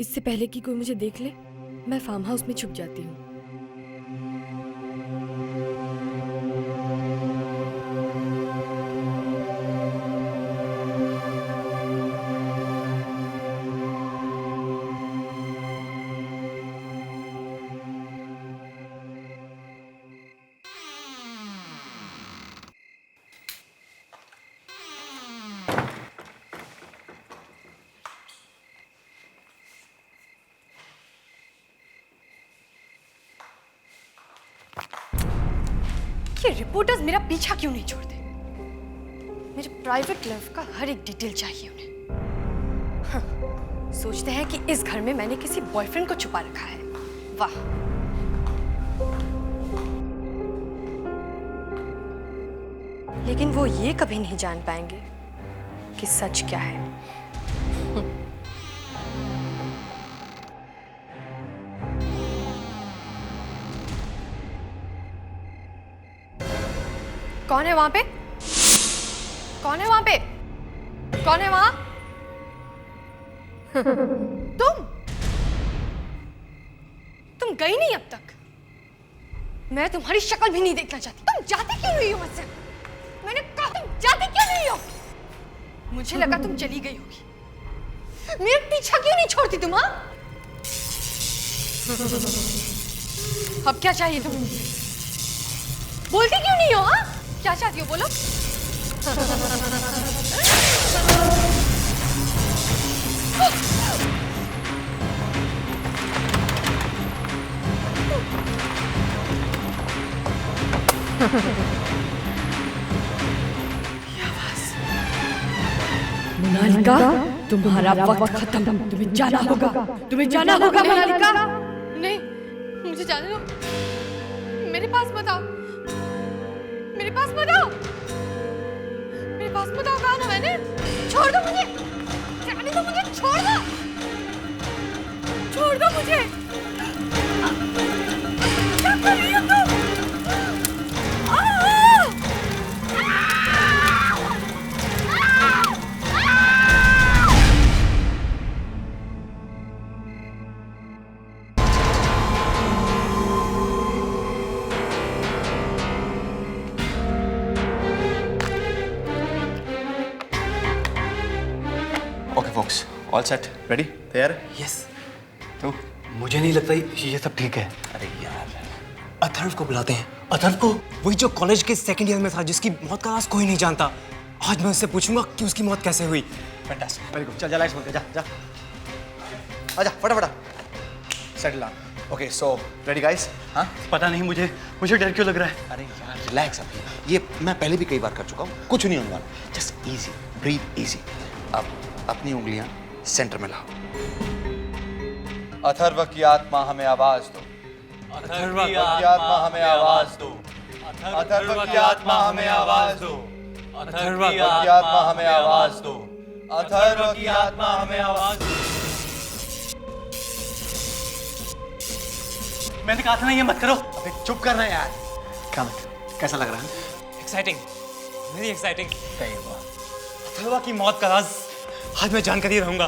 इससे पहले कि कोई मुझे देख ले, मैं फार्म हाउस में छुप जाती हूँ। ये रिपोर्टर्स मेरा पीछा क्यों नहीं छोड़ते? मेरे प्राइवेट लाइफ का हर एक डिटेल चाहिए उन्हें। हाँ, सोचते हैं कि इस घर में मैंने किसी बॉयफ्रेंड को छुपा रखा है। वाह। लेकिन वो ये कभी नहीं जान पाएंगे कि सच क्या है। कौन है वहां पे? कौन है वहां पे? कौन है वहां? तुम गई नहीं अब तक। मैं तुम्हारी शक्ल भी नहीं देखना चाहती। तुम जाती क्यों नहीं हो मुझसे? मैंने कहा तुम जाती क्यों नहीं हो? मुझे लगा तुम चली गई होगी। मेरा पीछा क्यों नहीं छोड़ती तुम? हाँ, अब क्या चाहिए तुम्हें? बोलती क्यों नहीं हो? हाँ, क्या चाहती हो बोलो? मोनालिका, तुम्हारा वक्त खत्म। तुम्हें जाना होगा। तुम्हें जाना होगा मोनालिका। नहीं, मुझे जाने दो। मेरे पास मत आओ। मेरे पास मत आओ। मेरे पास मत आओ। कहा ना मैंने? छोड़ दो मुझे। जाने दो मुझे। छोड़ दो। छोड़ दो मुझे। क्या कर रही हो तुम? Okay folks, all set, ready, तैयार? यस। तो मुझे नहीं लगता ये सब ठीक है। अरे यार, अथर्व को बुलाते हैं। अथर्व को? वही जो कॉलेज के सेकंड ईयर में था, जिसकी मौत का राज कोई नहीं जानता। आज मैं उससे पूछूंगा कि उसकी मौत कैसे हुई। Fantastic, very good. चल जा, लाइट्स बंद कर, जा जा। आजा फटाफट, settle down. Okay, so ready guys? हाँ, पता नहीं मुझे डर क्यों लग रहा है। अरे यार रिलैक्स अभी, ये मैं पहले भी कई बार कर चुका हूँ, कुछ नहीं होने वाला। Just easy, breathe easy. अब अपनी उंगलियां सेंटर में लाओ। अथर्व की आत्मा हमें आवाज दो। अथर्व की आत्मा हमें आवाज दो। अथर्व की आत्मा हमें आवाज दो। अथर्व की आत्मा हमें आवाज दो। अथर्व की आत्मा हमें आवाज दो। मैंने कहा था ना ये मत करो। अबे चुप करना यार। कैसा लग रहा है? Exciting, very exciting. सही हुआ। अथर्व की मौत का राज आज मैं जानकर ही रहूंगा।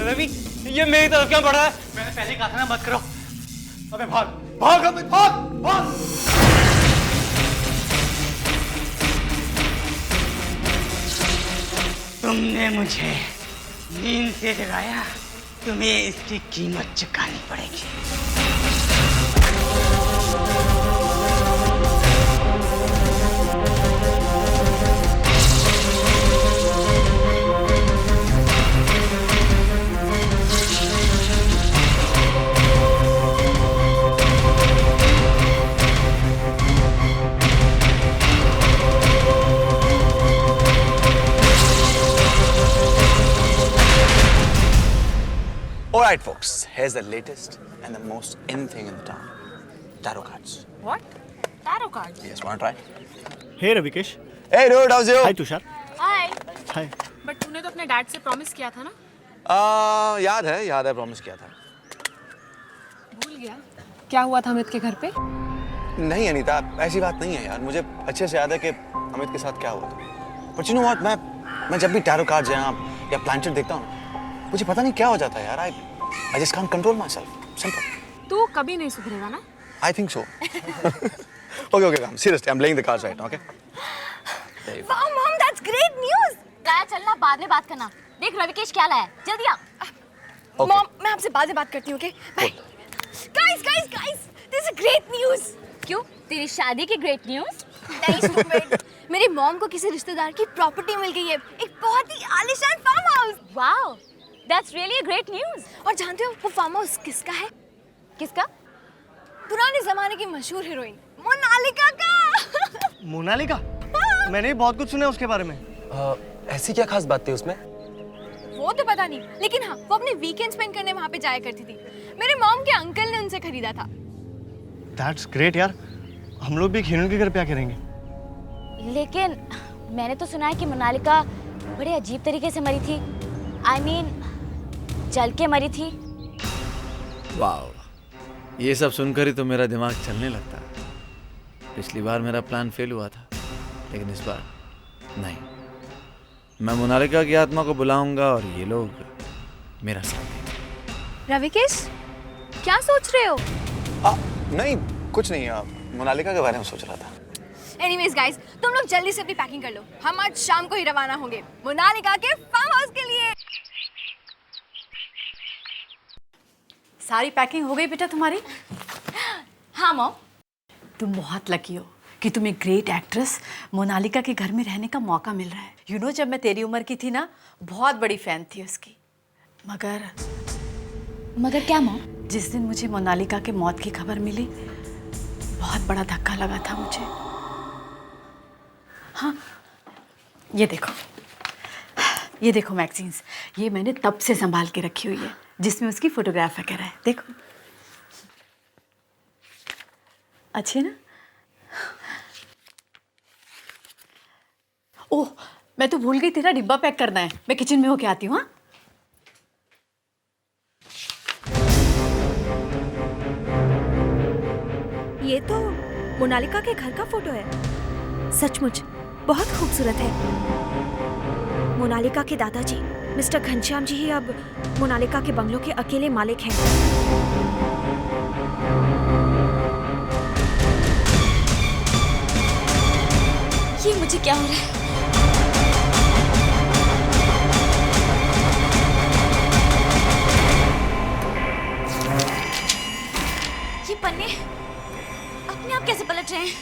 रवि, ये मेरी तरफ क्यों बढ़ रहा है? मैंने पहले कहा था ना मत करो। अबे भाग भाग, अबे भाग भाग। तुमने मुझे नींद से जगाया, तुम्हें इसकी कीमत चुकानी पड़ेगी। Alright folks, here's the latest and the most in thing in the town. Tarot cards. What? Tarot cards? Yes, wanna try? Hey Ravikesh. Hey dude, how's you? Hi Tushar. Hi. Hi. But तूने तो अपने डैड से promise किया था ना? याद है promise किया था। भूल गया? क्या हुआ था अमित के घर पे? नहीं अनीता, ऐसी बात नहीं है यार। मुझे अच्छे से याद है कि अमित के साथ क्या हुआ था। बट यू नो व्हाट, मैं जब भी टैरो कार्ड्स या प्लैनेट देखता हूँ, मुझे पता नहीं क्या हो जाता है यार। I just can't control my self. Simple. तू कभी नहीं सुधरेगा ना? I think so. Okay come seriously, I am playing the cards right now, okay? Wow mom, that's great news. गाया चलना, बाद में बात करना। देख रविकेश क्या लाया, जल्दी आ। मॉम, मैं आपसे बाद में बात करती हूँ, okay? Bye. Guys, this is great news. क्यों, तेरी शादी की ग्रेट न्यूज़? नहीं stupid। मेरी मॉम को किसी रिश्तेदार की प्रॉपर्टी मिल गई है, एक बहुत ही आलीशान farm house. Wow, that's really a great news. और जानते हो वो फार्म हाउस किसका है? किसका? पुराने जमाने की मशहूर हीरोइन मोनालिका का। मोनालिका? मैंने भी बहुत कुछ सुना है उसके बारे में। ऐसी क्या खास बात थी उसमें? वो तो पता नहीं, लेकिन हाँ, वो अपने वीकेंड स्पेंड करने वहाँ पे जाया करती थी। मेरे मॉम के अंकल ने उनसे खरीदा था। दैट्स ग्रेट यार। हम लोग भी एक हीरोइन के घर पे क्या करेंगे? लेकिन मैंने तो सुना है कि मोनालिका बड़े अजीब तरीके से मरी थी। I mean, जल के मरी थी। वाह, ये सब सुनकर ही तो मेरा दिमाग चलने लगता है। पिछली बार मेरा प्लान फेल हुआ था, लेकिन इस बार नहीं। मैं मोनालिका की आत्मा को बुलाऊंगा और ये लोग मेरा साथ देंगे। रविकेश, क्या सोच रहे हो? नहीं कुछ नहीं, मोनालिका के बारे में सोच रहा था। एनीवेज गाइस, तुम लोग जल्दी से अपनी पैकिंग कर लो। हम आज शाम को ही रवाना होंगे मोनालिका के फार्म हाउस के लिए। सारी पैकिंग हो गई बेटा तुम्हारी? हाँ मॉम। तुम बहुत लकी हो कि तुम्हें ग्रेट एक्ट्रेस मोनालिका के घर में रहने का मौका मिल रहा है। यू नो, जब मैं तेरी उम्र की थी ना, बहुत बड़ी फैन थी उसकी। मगर क्या मॉम? जिस दिन मुझे मोनालिका के मौत की खबर मिली, बहुत बड़ा धक्का लगा था मुझे। हाँ, ये देखो मैगजीन्स, ये मैंने तब से संभाल के रखी हुई है, जिसमें उसकी फोटोग्राफ वगैरह है। देखो, अच्छी है ना? ओह, मैं तो भूल गई, तेरा डिब्बा पैक करना है। मैं किचन में होके आती हूँ। हाँ, ये तो मोनालिका के घर का फोटो है। सचमुच बहुत खूबसूरत है। मोनालिका के दादाजी मिस्टर घनश्याम जी ही अब मोनालिका के बंगलों के अकेले मालिक हैं। ये मुझे क्या हो रहा है? ये पन्ने अपने आप कैसे पलट रहे हैं?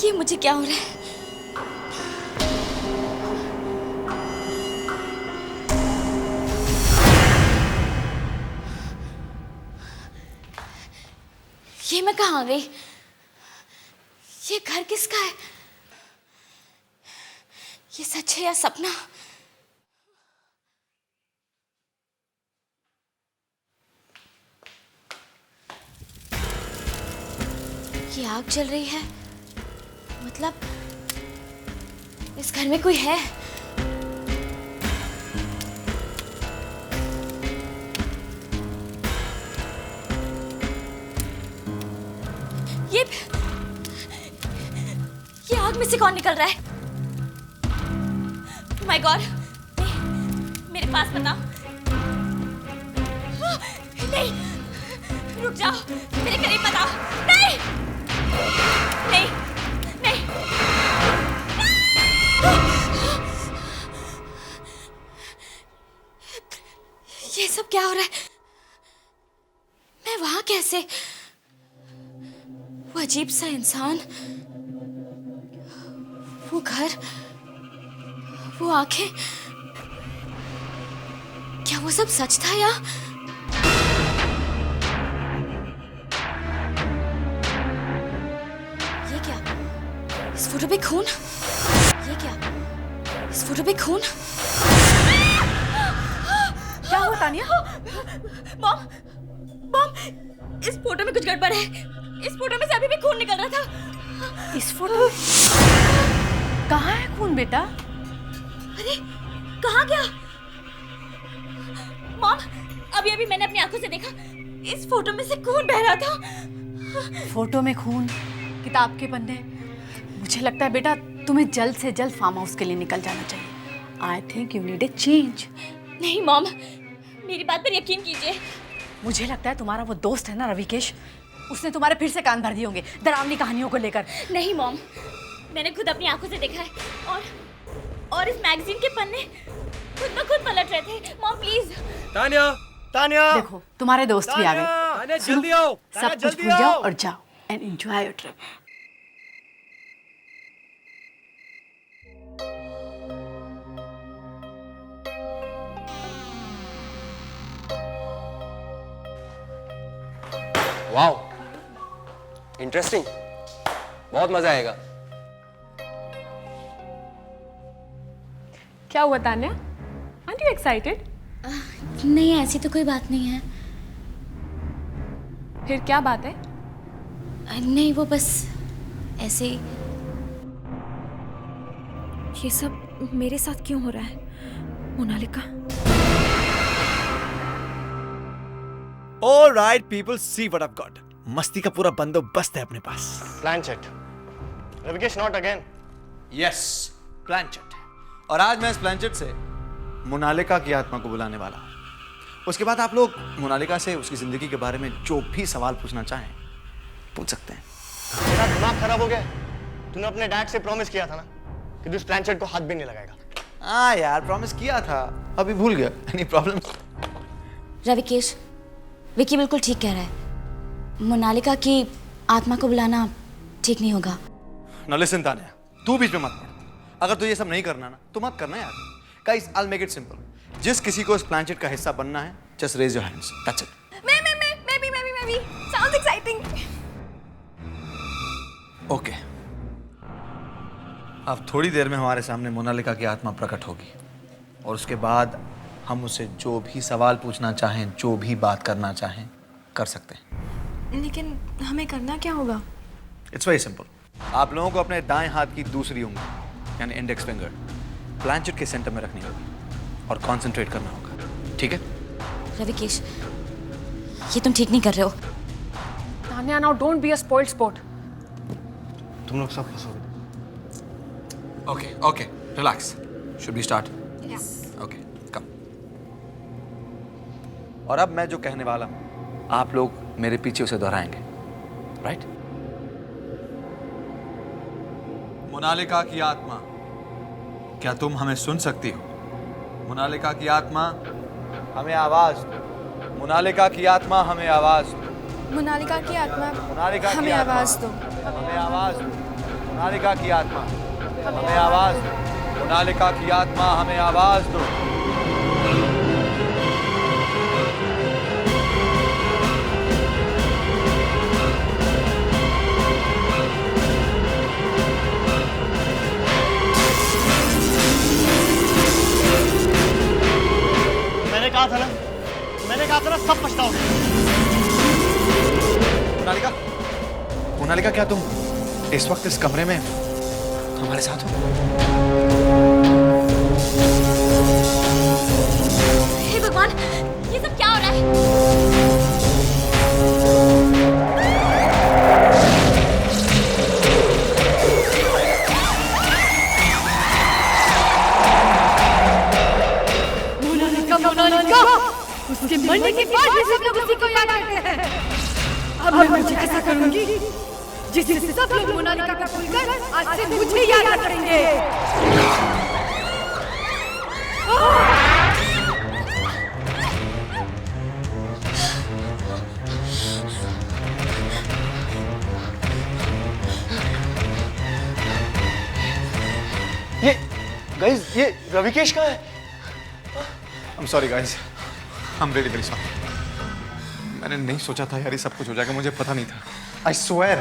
ये मुझे क्या हो रहा है? ये मैं कहाँ आ गई? ये घर किसका है? ये सच है या सपना? ये आग जल रही है, मतलब इस घर में कोई है। ये आग में से कौन निकल रहा है? माय गॉड, मेरे पास बताओ। नहीं, रुक जाओ, मेरे करीब बताओ। नहीं नहीं नहीं, ये सब क्या हो रहा है? मैं वहां कैसे? वो अजीब सा इंसान, वो घर, वो आंखें, क्या वो सब सच था या? ये क्या? इस फोटो पे खून? ये क्या? इस फोटो पे खून? क्या हुआ तानिया? मॉम, इस फोटो में कुछ गड़बड़ है। इस फोटो में से अभी भी खून निकल रहा था। इस फोटो में? कहाँ है खून बेटा? अरे कहाँ गया? मॉम, अभी मैंने अपनी आंखों से देखा, इस फोटो में से खून बह रहा था। फोटो में खून, किताब के पन्ने। मुझे लगता है बेटा तुम्हें जल्द से जल्द फार्म हाउस के लिए निकल जाना चाहिए। I think you need a change. नहीं मॉम, मेरी बात पर यकीन कीजिए। मुझे लगता है तुम्हारा वो दोस्त है ना रविकेश, उसने तुम्हारे फिर से कान भर दिए होंगे डरावनी कहानियों को लेकर। नहीं मॉम, मैंने खुद अपनी आंखों से देखा है और इस मैगजीन के पन्ने खुद ब खुद पलट रहे थे। Mom please. तान्या, तान्या, देखो तुम्हारे दोस्त भी आ गए। तान्या जल्दी आओ, सब कुछ भूल जाओ और जाओ and enjoy your trip. Wow, interesting, बहुत मजा आएगा। क्या हुआ तान्या? Are you excited? नहीं, ऐसी तो कोई बात नहीं है। फिर क्या बात है? नहीं, वो बस ऐसे ही। ये सब मेरे साथ क्यों हो रहा है Monalika? Alright people, see what I've got. मस्ती का पूरा बंदोबस्त है अपने पास। Planchette, Ravikesh not again. Yes, planchette. और आज मैं इस प्लानचेट से मोनालिका की आत्मा को बुलाने वाला हूं। उसके बाद आप लोग मोनालिका से उसकी जिंदगी के बारे में जो भी सवाल पूछना चाहें पूछ सकते हैं। तेरा दिमाग खराब हो गया? तूने अपने डैड से प्रॉमिस किया था ना कि तू इस प्लानचेट को हाथ भी नहीं लगाएगा। हाँ यार, प्रॉमिस किया था, अभी भूल गया। Any problem? रविकेश, विकी बिल्कुल ठीक कह रहा है। मोनालिका की आत्मा को बुलाना ठीक नहीं होगा। Now listen तान्या, तू बीच में मत पड़। अगर तू ये सब नहीं करना ना तो मत करना यार। Guys, I'll make it simple. जिस किसी को इस प्लानचेट का हिस्सा बनना है, just raise your hands. That's it. मैं भी। Sounds exciting. Okay. अब थोड़ी देर में हमारे सामने मोनालिका की आत्मा प्रकट होगी और उसके बाद हम उसे जो भी सवाल पूछना चाहें, जो भी बात करना चाहें, कर सकते हैं। लेकिन हमें करना क्या होगा? It's very simple. आप लोगों को अपने दाएं हाथ की दूसरी उंगली यानी इंडेक्स फिंगर प्लानचेट के सेंटर में रखनी होगी और कंसंट्रेट करना होगा, ठीक है? रविकेश, ये तुम ठीक नहीं कर रहे हो। Tanya, now don't be a spoiled sport. तुम लोग सब फंसोगे। Okay, relax. Should we start? Yes. Okay, come. और अब मैं जो कहने वाला हूं आप लोग मेरे पीछे उसे दोहराएंगे, राइट? मोनालिका की आत्मा, क्या तुम हमें सुन सकती हो? मोनालिका की आत्मा, हमें आवाज दो। मोनालिका की आत्मा, हमें आवाज दो। मोनालिका की आत्मा, मोनालिका की हमें आत्मा, आवाज दो। हमें आवाज दो। मोनालिका की आत्मा, हमें आवाज दो। मोनालिका की आत्मा, हमें आवाज दो। मैंने कहा था ना सब पछताओगे। मोनालिका, मोनालिका, क्या तुम इस वक्त इस कमरे में हमारे साथ हो? हे भगवान, ये सब क्या हो रहा है? मोनालिका, उसके मरने के बाद भी सब लोग उसी को याद करते हैं। अब मैं मुझे ऐसा करूंगी जिससे सब लोग मोनालिका को भूलकर आज से मुझे याद करेंगे। ये गाइस, ये रविकेश कहाँ है? I'm sorry guys, I'm really very sorry. मैंने नहीं सोचा था यार ये सब कुछ हो जाएगा, मुझे पता नहीं था। I swear,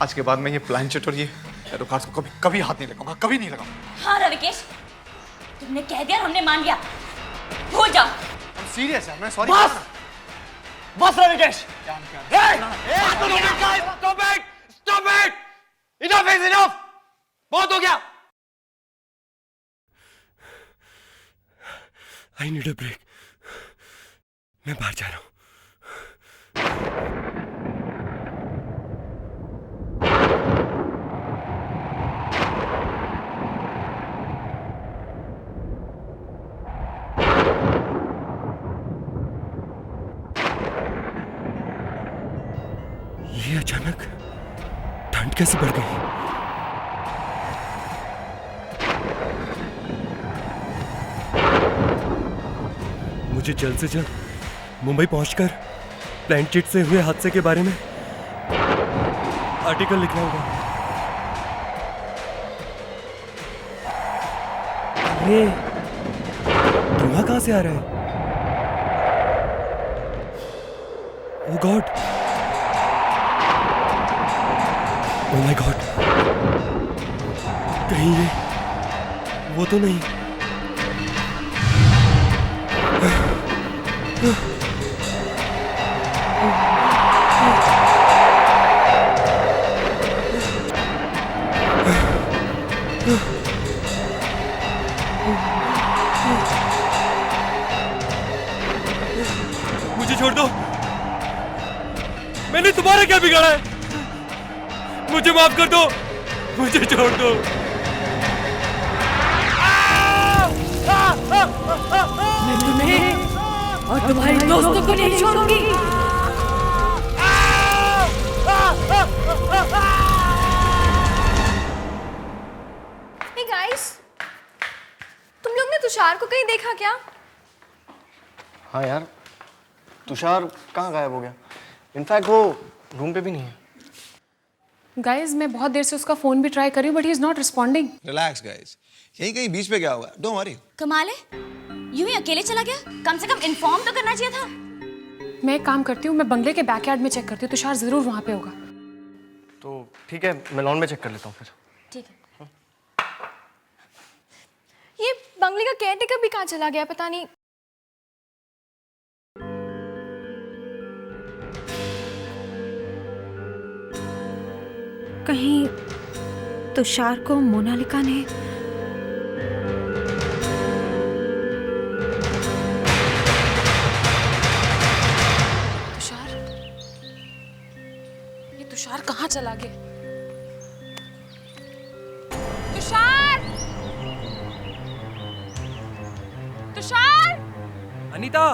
आज के बाद मैं ये प्लानचेट और ये टैरो कार्ड्स को कभी हाथ नहीं लगाऊंगा, कभी नहीं लगाऊंगा। हाँ रविकेश, तुमने कह दिया, हमने मान लिया, भूल जाओ। I'm serious यार, मैं सॉरी। बस Ravikesh. Stop it! Enough is enough! बहुत हो गया। I need a break. मैं बाहर जा रहा हूँ। ये अचानक ठंड कैसे बढ़ गई? मुझे जल्द से जल्द मुंबई पहुंचकर प्लानचेट से हुए हादसे के बारे में आर्टिकल लिखना होगा। ये धुआं कहां से आ रहा है? ओह गॉड, ओह माय गॉड, कहीं ये वो तो नहीं? मुझे छोड़ दो। मैंने तुम्हारा क्या बिगाड़ा है? मुझे माफ कर दो, मुझे छोड़ दो। मैं तुम्हें और तुम्हारे दोस्तों को नहीं छोड़ूंगी। Hey guys, तुम लोग ने तुषार को कहीं देखा क्या? हाँ यार, तुषार कहाँ गायब हो गया? इनफैक्ट वो रूम पे भी नहीं है। गाइस मैं बहुत देर से उसका फोन भी ट्राई कर रही हूँ but he is not responding. Relax guys, यहीं कहीं बीच पे गया होगा, डोंट वरी। कमाल है, यूं ही अकेले चला गया? कम से कम इन्फॉर्म तो करना चाहिए था। मैं एक काम करती हूँ, मैं बंगले के बैकयार्ड में चेक करती हूँ, तुषार जरूर वहाँ पे होगा। तो ठीक है, मैं लॉन में चेक कर लेता हूँ फिर। ठीक है। ये बंगले का केयरटेकर भी कहाँ चला गया पता नहीं। कहीं तुषार को मोनालिका ने तुषार कहाँ चला गया? तुषार! तुषार! अनीता!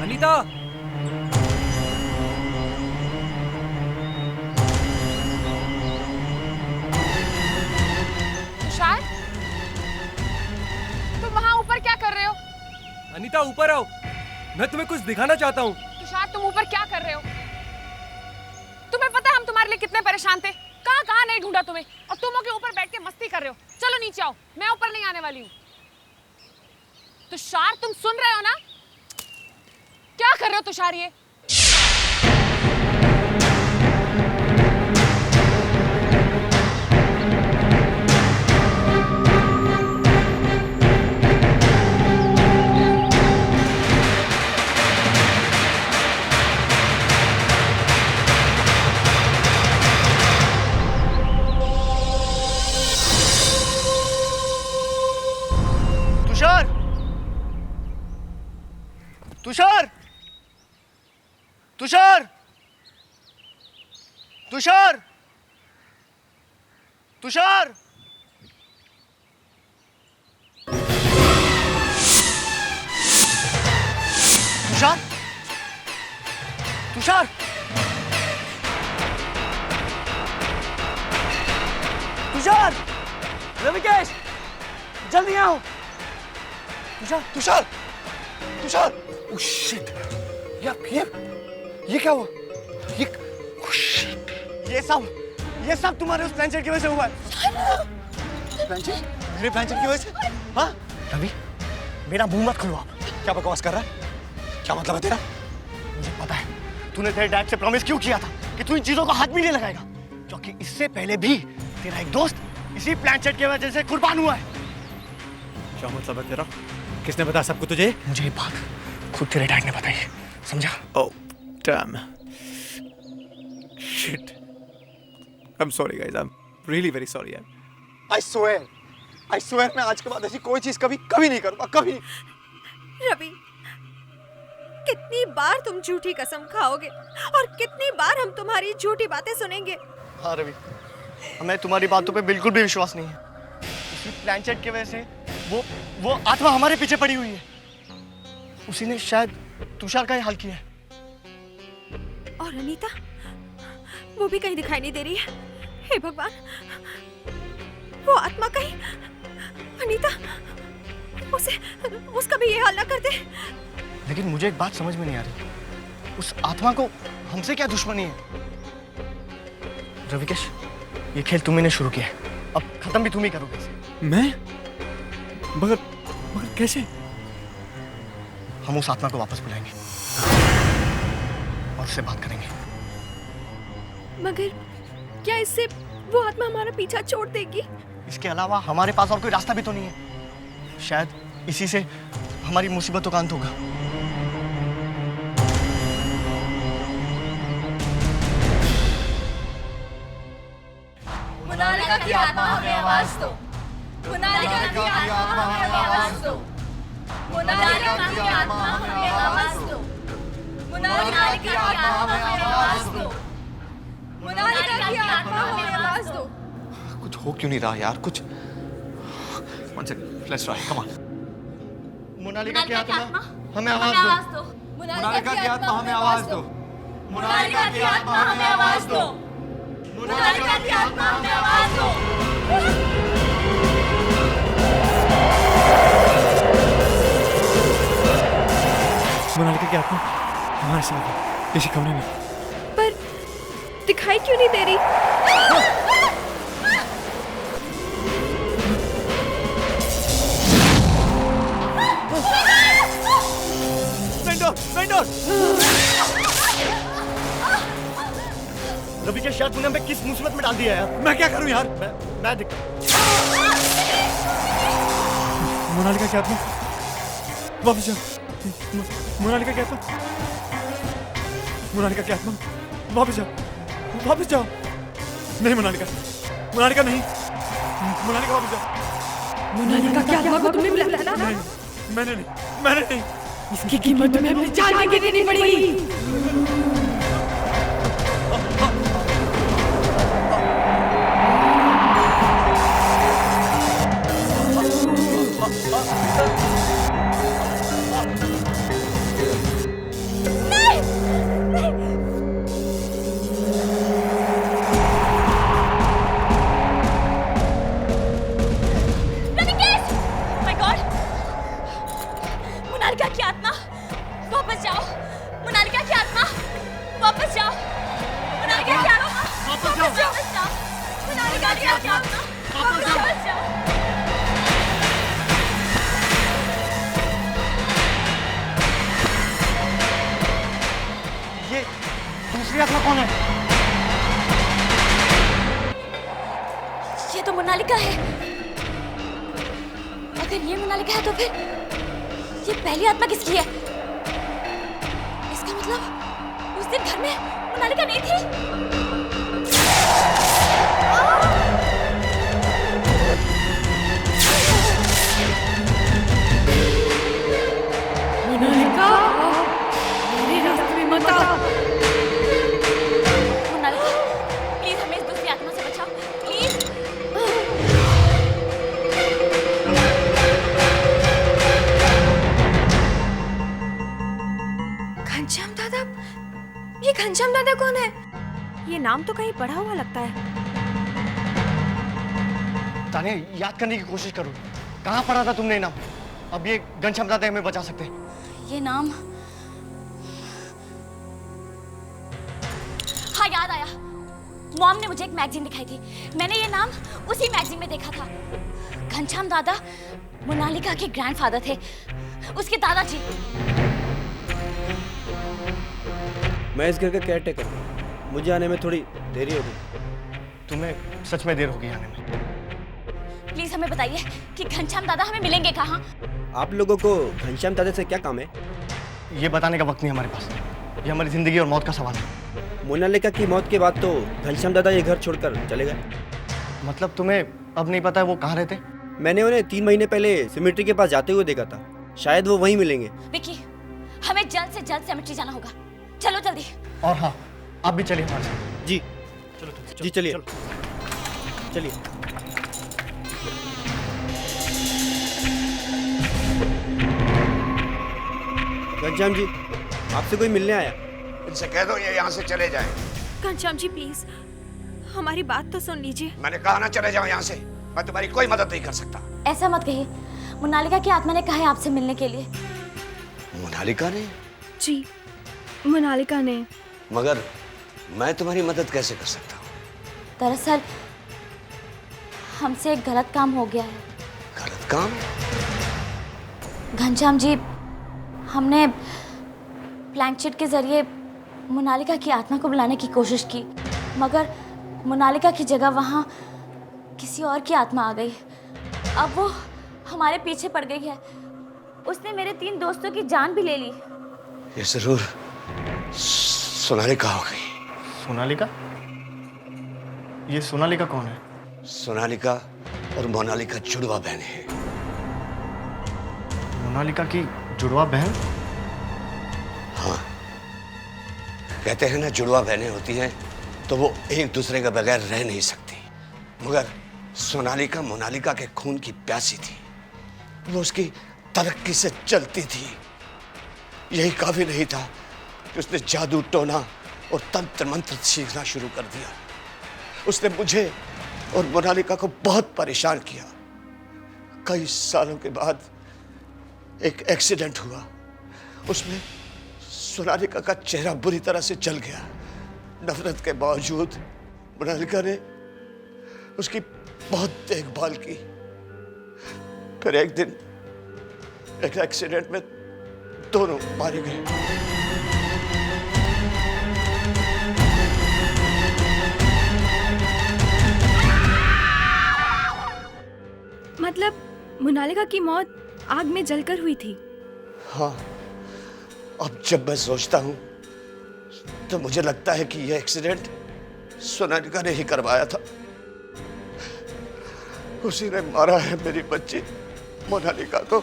अनीता! तुषार? तुम वहाँ ऊपर क्या कर रहे हो? अनीता ऊपर आओ, मैं तुम्हें कुछ दिखाना चाहता हूँ। तुषार तुम ऊपर क्या कर रहे हो? तुम्हें पता है हम तुम्हारे लिए कितने परेशान थे? कहाँ कहाँ नहीं ढूंढा तुम्हें, और तुम के ऊपर बैठ के मस्ती कर रहे हो। चलो नीचे आओ, मैं ऊपर नहीं आने वाली हूँ। तुषार तुम सुन रहे हो ना? क्या कर रहे हो तुषार ये? तुषार! तुषार! तुषार! तुषार! तुषार! तुषार! तुषार! रविकेश! जल्दी आओ! तुषार! तुषार! तुषार! Oh shit! ये क्या हुआ? ये सब तुम्हारे उस प्लानचेट की वजह से हुआ है। प्लानचेट? मेरे प्लानचेट की वजह से? हाँ? रवि, मेरा मुंह मत खुलवा। क्या बकवास कर रहा है? क्या मतलब है तेरा? मुझे पता है तूने तेरे डैड से प्रॉमिस क्यों किया था कि तू इन चीजों का हाथ भी नहीं लगाएगा, क्योंकि इससे पहले भी तेरा एक दोस्त इसी प्लानचेट की वजह से कुर्बान हुआ है। क्या मतलब है तेरा? किसने बताया सबको तुझे? मुझे ये बात खुद तेरे डैड ने बताई है, समझा? Oh damn, shit, I'm sorry guys. I'm really very sorry यार. I swear मैं आज के बाद ऐसी कोई चीज कभी नहीं करूंगा, कभी नहीं। रवि, कितनी बार तुम झूठी कसम खाओगे और कितनी बार हम तुम्हारी झूठी बातें सुनेंगे? हाँ रवि, हमें तुम्हारी बातों पे बिल्कुल भी विश्वास नहीं है। उसी प्लानचेट की वजह से वो आत्मा हमारे पीछे पड़ी हुई है। उसी ने शायद तुषार का ही हाल किया है। और अनीता, वो भी कहीं दिखाई नहीं दे रही है। हे भगवान, वो आत्मा कहीं अनीता उसका भी ये हाल ना कर दे। लेकिन मुझे एक बात समझ में नहीं आ रही, उस आत्मा को हमसे क्या दुश्मनी है? रविकेश, ये खेल तुम्ही ने शुरू किया है, अब खत्म भी तुम ही करोगे इसे। मैं? मगर कैसे? हम उस आत्मा को वापस बुलाएंगे और उससे बात करेंगे। मगर क्या इससे वो आत्मा हमारा पीछा छोड़ देगी? इसके अलावा हमारे पास और कोई रास्ता भी तो नहीं है। शायद इसी से हमारी मुसीबतों का अंत होगा। मोनालिका की आत्मा हमें आवाज दो। मोनालिका की आत्मा हमें आवाज दो। मोनालिका की आत्मा हमें आवाज दो। मोनालिका की आत्मा हमें आवाज दो। मोनालिका की आत्मा हमें आवाज दो। कुछ हो क्यों नहीं रहा यार? कुछ One second, let's try. Come on. Monalika की आत्मा हमें आवाज दो। मोनालिका की आत्मा हमें आवाज दो। मोनालिका की आत्मा हमें आवाज दो। मोनालिका की आत्मा हमें आवाज दो। मोनालिका की आत्मा हमारे साथ है, किसी कमरे में। पर दिखाई क्यों नहीं दे रही? रवि के शायद तूने हमें किस मुसीबत में डाल दिया है? मैं क्या करूं यार? मैं मोनालिका की आत्मा वापस जाओ। मोनालिका की आत्मा, मोनालिका की आत्मा वापस जाओ। नहीं मोनालिका नहीं, मोनालिका वापस जाओ। मोनालिका की आत्मा को तुमने बुलाया ना? नहीं, मैंने नहीं। इसकी कीमत तुम्हें अपनी जान की देनी पड़ेगी। मोनालिका की आत्मा वापस जाओ। मोनालिका की आत्मा वापस जाओ। मोनालिका की आत्मा वापस जाओ। मोनालिका की आत्मा वापस जाओ। ये दूसरी आत्मा कौन है? ये तो मोनालिका है। अगर ये मोनालिका है तो फिर ये पहली आत्मा किसकी है? इसका मतलब उस दिन घर में मोनालिका नहीं थी। मोनालिका, मेरे रास्ते में मत आओ। मोनालिका, प्लीज हमें इस दूसरी आत्मा से बचाओ, प्लीज। घनश्याम दादा? ये घनश्याम दादा कौन है? ये नाम तो कहीं पढ़ा हुआ लगता है। ताने, याद करने की कोशिश करो, कहाँ पढ़ा था तुमने नाम? अब ये घनश्याम दादा हमें बचा सकते हैं। ये नाम, हाँ याद आया। मॉम ने मुझे एक मैगजीन दिखाई थी, मैंने ये नाम उसी मैगजीन में देखा था। घनश्याम दादा मोनालिका के ग्रैंडफादर थे, उसके दादाजी। मैं इस घर का केयरटेकर हूँ, मुझे आने में थोड़ी देरी होगी। तुम्हें सच में देर होगी आने में। प्लीज हमें बताइए कि घनश्याम दादा हमें मिलेंगे कहाँ? आप लोगों को घनश्याम दादा से क्या काम है? ये बताने का वक्त नहीं हमारे पास। ये हमारी जिंदगी और मौत का सवाल है। मोनालिका की मौत के बाद तो घनश्याम दादा ये घर छोड़कर चले गए। मतलब तुम्हें अब नहीं पता है वो कहाँ रहते? मैंने उन्हें 3 महीने पहले सिमेट्री के पास जाते हुए देखा था। शायद वो वहीं मिलेंगे। विकी, हमें जल्द से जल्द सेमेट्री जाना होगा। चलो जल्दी। और हाँ, आप भी चलिए हमारे साथ। जी जी चलिए चलिए। घनश्याम जी, आपसे कोई मिलने आया। इनसे कह दो ये यहाँ से चले जाएं। घनश्याम जी प्लीज हमारी बात तो सुन लीजिए। मैंने कहा ना चले जाओ यहाँ से। मैं तुम्हारी कोई मदद नहीं कर सकता। ऐसा मत कहिए, मोनालिका की आत्मा ने कहा है आपसे मिलने के लिए। मोनालिका ने? जी मोनालिका ने। मगर मैं तुम्हारी मदद कैसे कर सकता हूँ? दरअसल हमसे एक गलत काम हो गया है। गलत काम? घनश्याम जी, हमने ब्लैंक शीट के जरिए मोनालिका की आत्मा को बुलाने की कोशिश की, मगर मोनालिका की जगह वहाँ किसी और की आत्मा आ गई। अब वो हमारे पीछे पड़ गई है। उसने मेरे 3 दोस्तों की जान भी ले ली। ये जरूर सोनालिका हो गई। सोनालिका? ये सोनालिका कौन है? सोनालिका और मोनालिका जुड़वा बहन है। मोनालिका की जुड़वा बहन? हाँ, कहते हैं ना जुड़वा बहनें होती हैं तो वो एक दूसरे के बगैर रह नहीं सकती। मगर सोनालिका मोनालिका के खून की प्यासी थी। वो उसकी तरक्की से चलती थी। यही काफी नहीं था कि उसने जादू टोना और तंत्र मंत्र सीखना शुरू कर दिया। उसने मुझे और मोनालिका को बहुत परेशान किया। कई सालों के बाद एक एक्सीडेंट हुआ। उसमें सोनालिका का चेहरा बुरी तरह से जल गया। नफरत के बावजूद मोनालिका ने उसकी बहुत देखभाल की। फिर एक दिन एक एक्सीडेंट में दोनों मारे गए। मतलब मोनालिका की मौत आग में जलकर हुई थी? हाँ, अब जब मैं सोचता हूँ तो मुझे लगता है कि यह एक्सीडेंट सोनालिका ने ही करवाया था। उसी ने मारा है मेरी बच्ची मोनालिका को।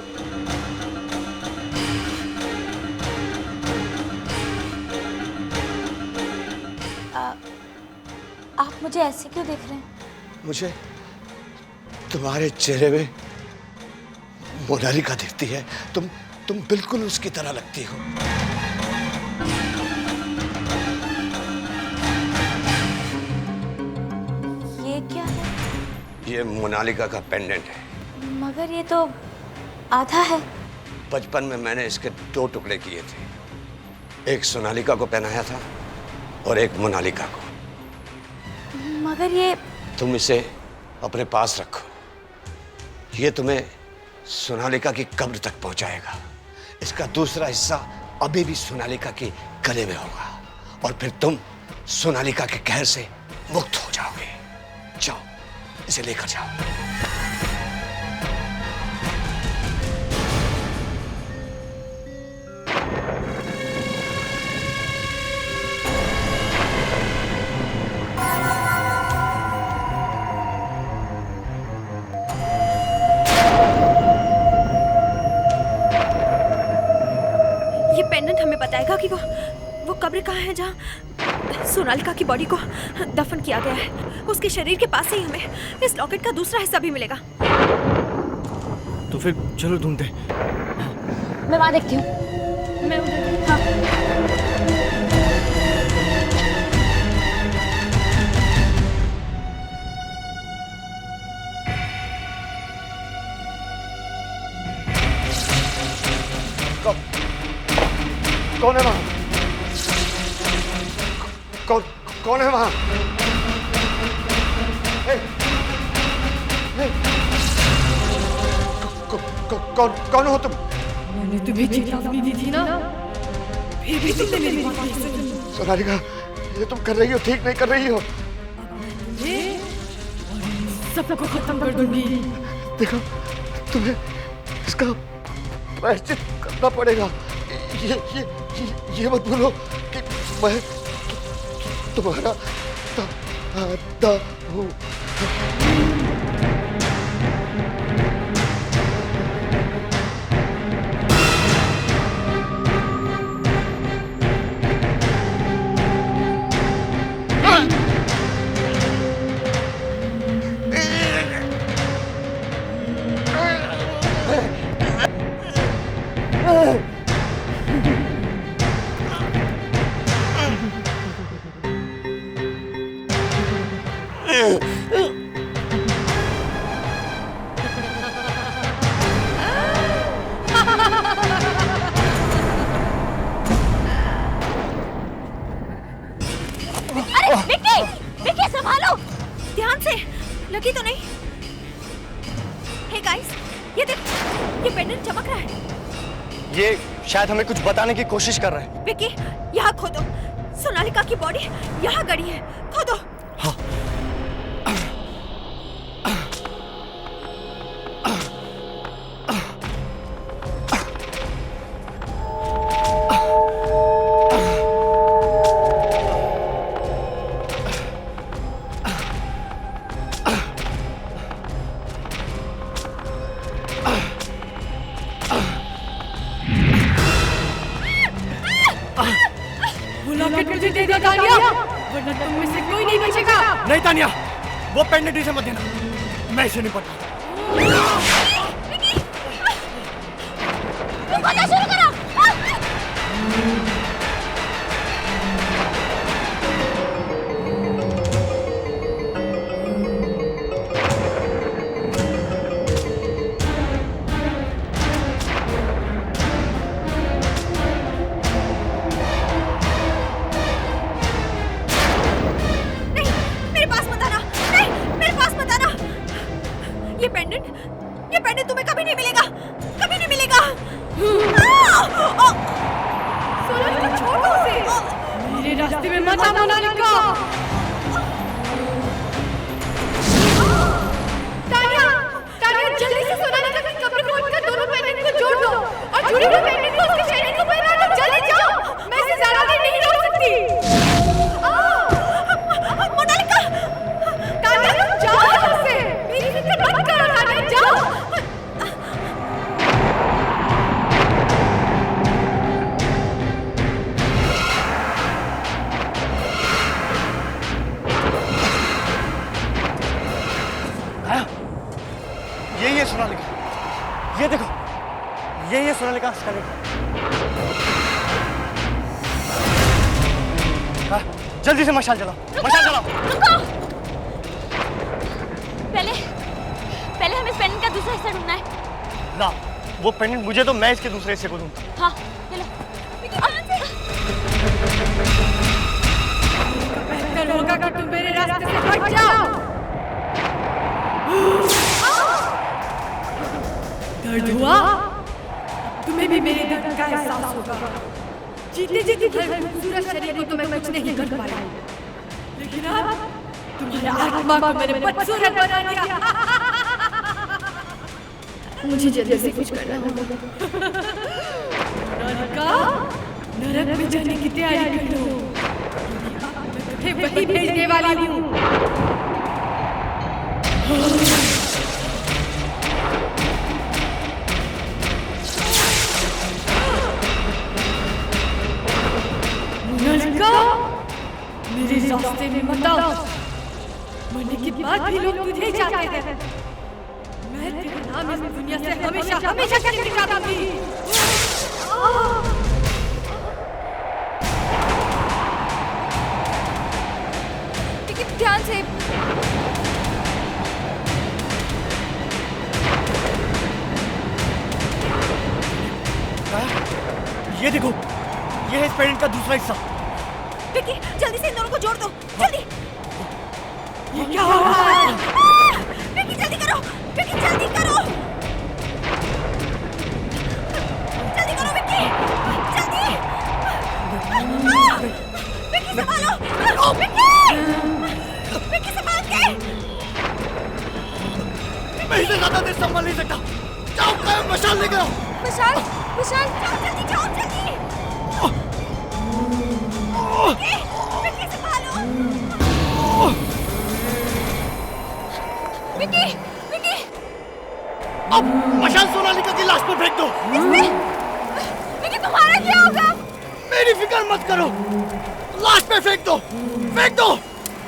आप मुझे ऐसे क्यों देख रहे हैं? मुझे तुम्हारे चेहरे में मोनालिका दिखती है। तुम बिल्कुल उसकी तरह लगती हो। ये क्या है? ये मोनालिका का पेंडेंट है। मगर ये तो आधा है। बचपन में मैंने इसके 2 टुकड़े किए थे। एक सोनालिका को पहनाया था और एक मोनालिका को। मगर ये तुम इसे अपने पास रखो। ये तुम्हें सोनालिका की कब्र तक पहुंचाएगा। इसका दूसरा हिस्सा अभी भी सोनालिका के गले में होगा और फिर तुम सोनालिका के कहर से मुक्त हो जाओगे। जाओ, इसे लेकर जाओ। ये पेंडेंट हमें बताएगा कि वो कब्र कहाँ है जहाँ सोनालिका की बॉडी को दफन किया गया है। उसके शरीर के पास से ही हमें इस लॉकेट का दूसरा हिस्सा भी मिलेगा। तो फिर चलो ढूंढते। मैं वहां देखती हूँ। मैं उधर। हाँ। कौन है वहां? कौन है वहां? कौन हो तुम? मैंने तुम्हें चेतावनी दी थी ना, फिर भी तुमने मेरी बात नहीं सुनी। सोनालिका, ये तुम कर रही हो ठीक नहीं कर रही हो। सबको खत्म कर दूंगी। देखो, तुम्हें इसका प्रायश्चित करना पड़ेगा। ये मत भूलो कि तुम्हारा दादा हूँ। अरे विक्की, विक्की संभालो, ध्यान से, लगी तो नहीं? हे गाइस, ये देख, ये पेंडेंट चमक रहा है। ये शायद हमें कुछ बताने की कोशिश कर रहा है। विक्की, यहाँ खोदो। सोनालिका की बॉडी यहाँ गड़ी है, खोदो। हाँ। नहीं तानिया, वो पेंडेंट इसे मत देना, मैं इसे नहीं पढ़ता। शुरू करो। ये पेंडेंट तुम्हें कभी नहीं मिलेगा, कभी नहीं मिलेगा। सोनालिका छोड़ दो उसे, मेरे रास्ते में मत आ मोनालिका। तानिया, तानिया जल्दी से सोनालिका की कब्र खोद कर दोनों पेंडेंट को जोड़ दो और जुड़ी हुई पेंडेंट को उसके शरीर को पहना दो। जल्दी जाओ, मैं इसे ज्यादा देर नहीं रोक सकती। मोनालिका, तानिया तुम जाओ यहाँ से, मेरी फिक्र मत करो तानिया, जाओ। यही है सोनालिका, ये देखो, यही है सोनालिका का स्केलेटन। जल्दी से मशाल जलाओ, मशाल जलाओ। रुको, पहले हमें इस पेंडेंट का दूसरा हिस्सा ढूंढना है। ना, वो पेंडेंट मुझे तो मैं इसके दूसरे हिस्से को दूंगा। हाँ, चलो। बेहतर होगा कि तुम मेरे रास्ते से हट जाओ। दर्द हुआ? तुम्हें भी मेरे दर्द का एहसास होगा। जीते जीते खूबसूरत शरीर को तुम्हें कुछ नहीं कर पाया, लेकिन अब तुम्हारी आत्मा को मैंने बदसूरत बना दिया। मुझे जल्दी से कुछ करना होगा। नरक में जाने की तैयारी कर लो, मैं वही भेजने वाली हूँ। मेरे रास्ते में मत आओ, मरने के बाद भी लोग तुझे चाहते हैं। मैं तेरे नाम इस दुनिया से हमेशा हमेशा के लिए मिटा दूंगी। लेकिन ध्यान से। ये देखो, ये है इस पेंडेंट का दूसरा हिस्सा। विक्की, जल्दी से इन दोनों को जोड़ दो, जल्दी। ये क्या हो रहा है? विक्की जल्दी करो, विक्की जल्दी करो, जल्दी करो विक्की, जल्दी। विक्की संभालो, विक्की संभाल के। मैं इसे ज्यादा देर संभाल नहीं सकता। जाओ, कायम मशाल लेकर आओ। मशाल, मशाल, जाओ जल्दी, जाओ जल्दी। विक्की संभालो। विकी, विकी, अब मशाल सोनालिका की लाश पर फेंक दो। विकी तुम्हारा क्या होगा? मेरी फिक्र मत करो, लाश पे फेंक दो, फेंक दो।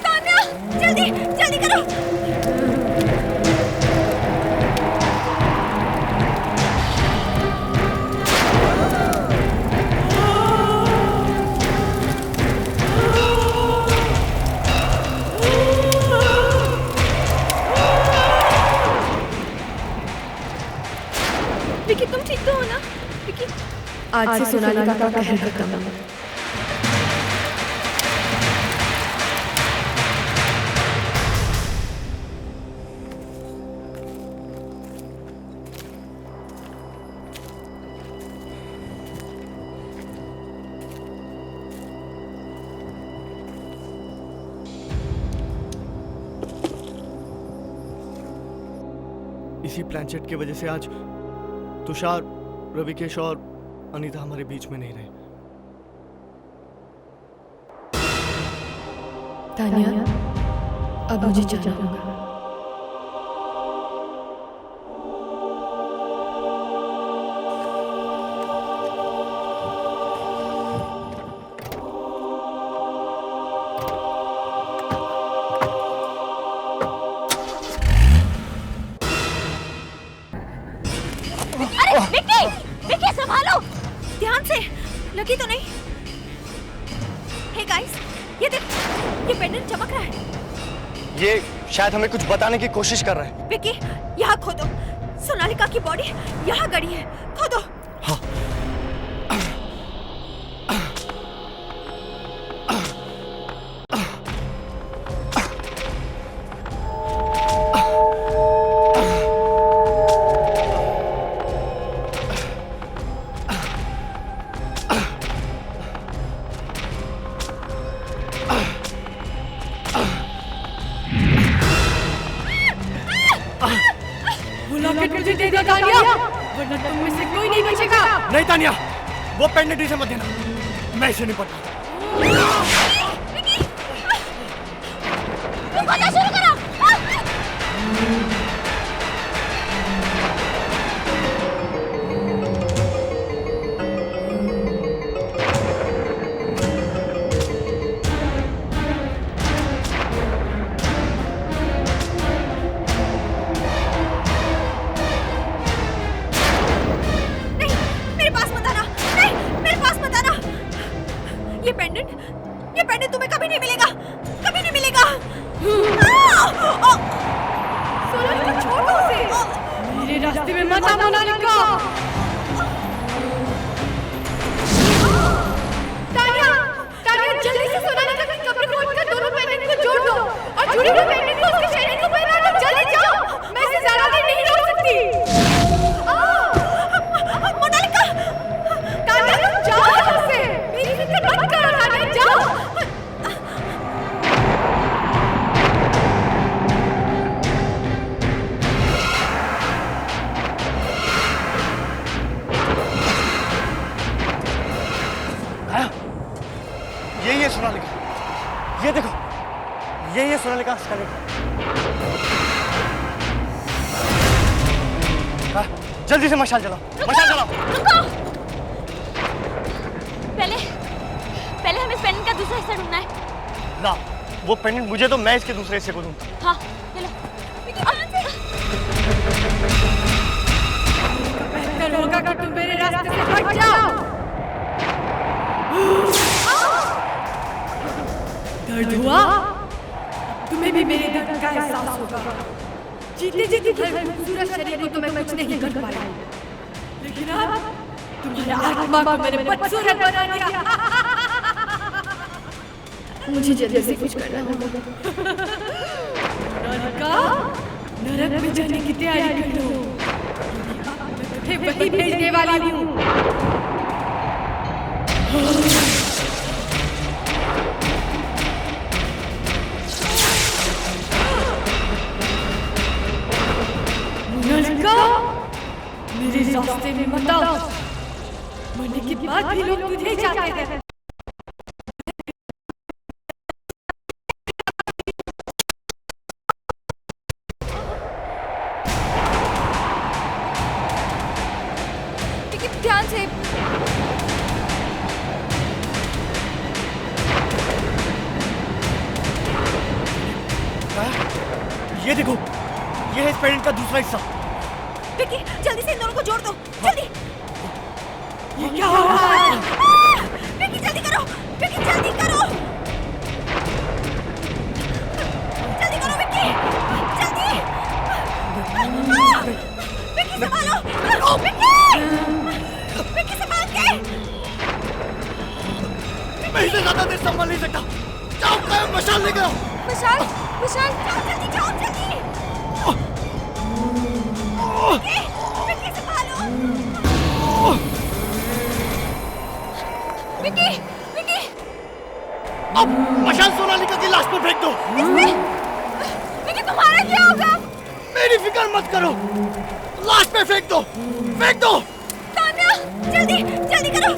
तान्या, जल्दी जल्दी करो। विकी तुम ठीक तो हो ना? विकी आज से सोनालिका का कहर खत्म। इसी प्लानचेट की वजह से आज तुषार, रविकेश और अनीता हमारे बीच में नहीं रहे। तान्या, अब मुझे जाना होगा। विकी, विकी संभालो, ध्यान से, लगी तो नहीं? हे गाइस, ये देख, ये पेंडेंट चमक रहा है। ये शायद हमें कुछ बताने की कोशिश कर रहा है। विकी, यहाँ खोदो, सोनालिका की बॉडी यहाँ गड़ी है, खोदो। हाँ। मुझे दे दो तान्या, वरना तुम में से कोई नहीं बचेगा। नहीं तान्या, वो पेंडेंट इसे मत देना, मैं इसे नहीं पढ़ता। तुम खोदना शुरू करो। ये पेंडेंट तुम्हें कभी नहीं मिलेगा, कभी नहीं मिलेगा। सोनालिका छोड़ दो उसे, मेरे रास्ते में मत आ मोनालिका। तान्या, तान्या जल्दी से सोनालिका की कब्र खोदकर दोनों पेंडेंट को जोड़ दो और जुड़े हुए पेंडेंट को उसके चेहरे को पहना दो। जल्दी जाओ, मैं इसे ज्यादा देर नहीं रोक सकती। मोनालिका, तान्या तुम जाओ यहाँ से, मेरी फिक्र मत करो तान्या, जाओ। यही है सोनालिका, ये देखो, यही है सोनालिका का स्केलेटन। जल्दी से मशाल जलाओ, मशाल जलाओ। रुको, पहले हमें इस पेंडेंट का दूसरा हिस्सा ढूंढना है। ना, वो पेंडेंट मुझे तो मैं इसके दूसरे हिस्से को दूंगा। हाँ, चलो। बेहतर होगा कि तुम मेरे रास्ते से हट जाओ। दर्द हुआ? तुम्हें भी मेरे दर्द का एहसास होगा। जीते जीते खूबसूरत शरीर को तो मैं कुछ नहीं कर पाया, लेकिन अब तुम्हारे आत्मा को मैंने बदसूरत बना दिया। मुझे जल्दी से कुछ करना होगा। नरक में जाने की तैयारी कर लो, मैं तुझे वही भेजने वाली हूँ। मेरे रास्ते में मत आओ, मरने के बाद भी लोग तुझे चाहते हैं। ध्यान से। ये देखो, ये है इस पेंडेंट का दूसरा हिस्सा। विक्की जल्दी से इन दोनों को जोड़ दो, जल्दी। ये क्या हो रहा है? विक्की जल्दी करो, विक्की जल्दी करो, जल्दी करो विक्की, जल्दी। विक्की संभालो, विक्की संभाल के। मैं इसे ज्यादा देर संभाल नहीं सकता। जाओ कायम मशाल लेकर आओ। विशाल, विशाल, जल्दी जाओ, जल्दी। विक्की संभालो। विक्की, विक्की। अब मशाल सोनालिका की लाश पर फेंक दो। विक्की तुम्हारा क्या होगा? मेरी फिक्र मत करो, लाश पे फेंक दो, फेंक दो। तान्या जल्दी जल्दी करो।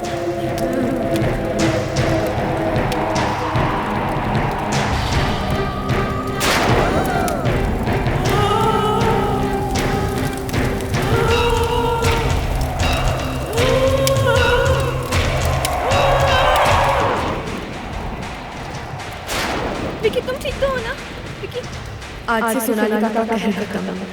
विक्की तुम ठीक तो हो ना? विक्की आज से सोनालिका का कहर खत्म है।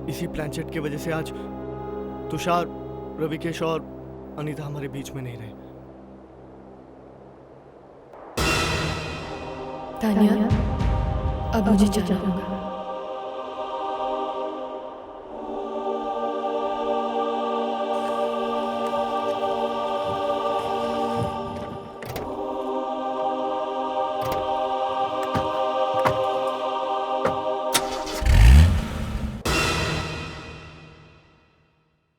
इसी प्लानचेट की वजह से आज तुषार, रविकेश और अनीता हमारे बीच में नहीं रहे। तान्या अब मुझे जाना होगा।